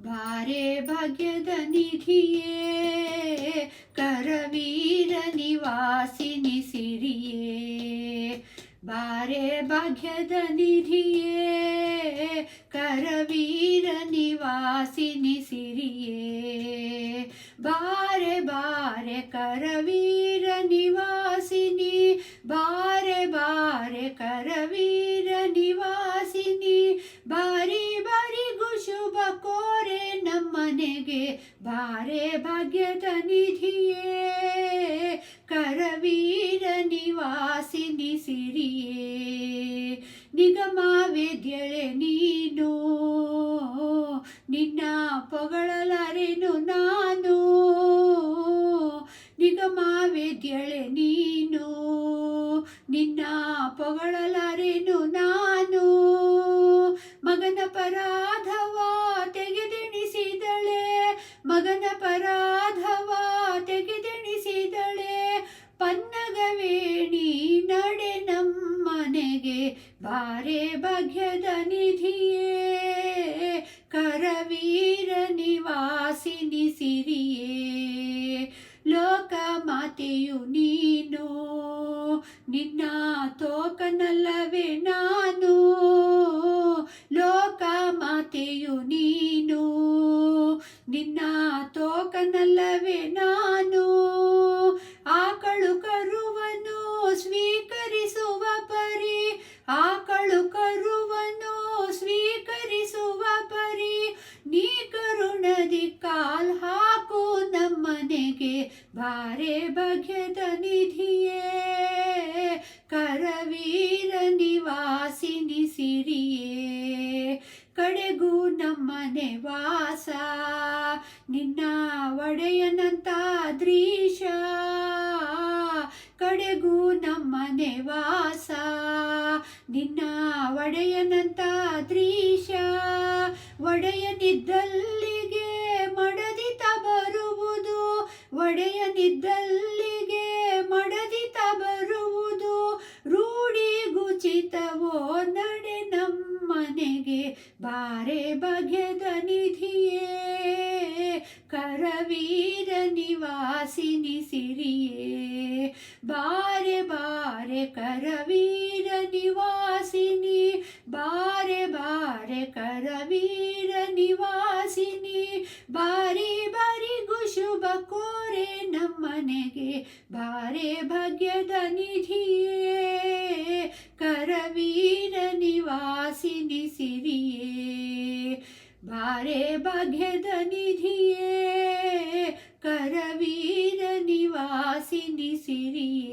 ಬಾರೆ ಭಾಗ್ಯದ ನಿಧಿಯೇ, ಕರವೀರ ನಿವಾಸಿನಿ ಸಿರಿಯೇ. ಬಾರೆ ಭಾಗ್ಯದ ನಿಧಿಯೇ, ಕರವೀರ ನಿವಾಸಿನಿ ಸಿರಿಯೇ. ಬಾರೆ ಬಾರೆ ಕರವೀರ ನಿವಾಸಿನಿ, ಬಾರೆ ಬಾರೆ ಕರವೀರ ನಿವಾಸಿನಿ. ಬಾರಿ ಬಾರಿಗೂ ಶುಭ ಕೋರೆ ನಮ್ಮನೆಗೆ, ಬಾರೆ ಭಾಗ್ಯದ ನಿಧಿಯೇ, ಕರವೀರ ನಿವಾಸಿನಿ ಸಿರಿಯೇ. ನಿಗಮವೇದ್ಯಳೆ ನೀನು, ನಿನ್ನ ಪೊಗಳಲಾರೆನು ನಾನು. ನಿಗಮವೇದ್ಯಳೆ ನೀನು, ನಿನ್ನ ಪೊಗಳಲಾರೆನು ನಾನು. ಮಗನ ಪರಾಧವ ತೆಗೆದೆಣಿಸಿದಳೆ, ಮಗನ ಪರಾಧವ ತೆಗೆದೆಣಿಸಿದಳೆ. ಪನ್ನಗವೇಣಿ ನಡೆ ನಮ್ಮನೆಗೆ, ಬಾರೆ ಭಾಗ್ಯದ ನಿಧಿಯೇ, ಕರವೀರ ನಿವಾಸಿನಿ ಸಿರಿಯೇ. ಲೋಕ ಮಾತೆಯು ನೀನು, ನಿನ್ನ ತೋಕನಲ್ಲವೇ ನಾನು. ಲೋಕ ಮಾತೆಯು ನೀನು, ನಿನ್ನ ತೋಕನಲ್ಲವೇ ನಾನು. ಆಕಳು ಕರುವನ್ನು ಸ್ವೀಕರಿಸುವ ಪರಿ, ಆಕಳು ಕರುವನ್ನು ಸ್ವೀಕರಿಸುವ ಪರಿ. ನೀ ಕರುಣದಿ ಕಾಲ್ ಹಾಕು ನಮ್ಮನೆಗೆ, ಬಾರೆ ಭಾಗ್ಯದ ನಿಧಿಯೇ, ಕರವೀರ ನಿವಾಸಿನಿ ಸಿರಿಯೇ. ಕಡೆಗೂ ನಮ್ಮನೆ ವಾಸ, ನಿನ್ನ ಒಡೆಯನಂತ ದೃಶ. ಕಡೆಗೂ ನಮ್ಮನೆ ವಾಸ, ನಿನ್ನ ಒಡೆಯನಂತ ದೃಶ. ಒಡೆಯನಿದ್ದಲ್ಲಿಗೆ ಮಡದಿತ ಬರುವುದು, ಒಡೆಯನಿದ್ದಲ್ಲಿಗೆ ಮಡದಿತ ಬರುವುದು. ರೂಢಿಗುಚಿತವೋ ನಡೆ ನಮ್ಮನೆಗೆ, ಬಾರೆ ಭಾಗ್ಯದ ನಿಧಿಯೇ, ಕರವೀರ ನಿವಾಸಿನಿ ಸಿರಿಯೇ. ಬಾರೆ ಬಾರೆ ಕರವೀರ ನಿವಾಸಿನಿ, ಬಾರೆ ಬಾರೆ ಕರವೀರ ನಿವಾಸಿನಿ. ಬಾರಿ ಬಾರಿಗೂ ಶುಭ ಕೋರೆ ನಮ್ಮನೆಗೆ, ಬಾರೆ ಭಾಗ್ಯದ ನಿಧಿಯೇ, ಕರವೀರ ನಿವಾಸಿನಿ ಸಿರಿಯೇ. ಬಾರೆ ಭಾಗ್ಯದ ನಿಧಿಯೇ, ಕರವೀರ ನಿವಾಸಿನಿ ಸಿರಿಯೇ.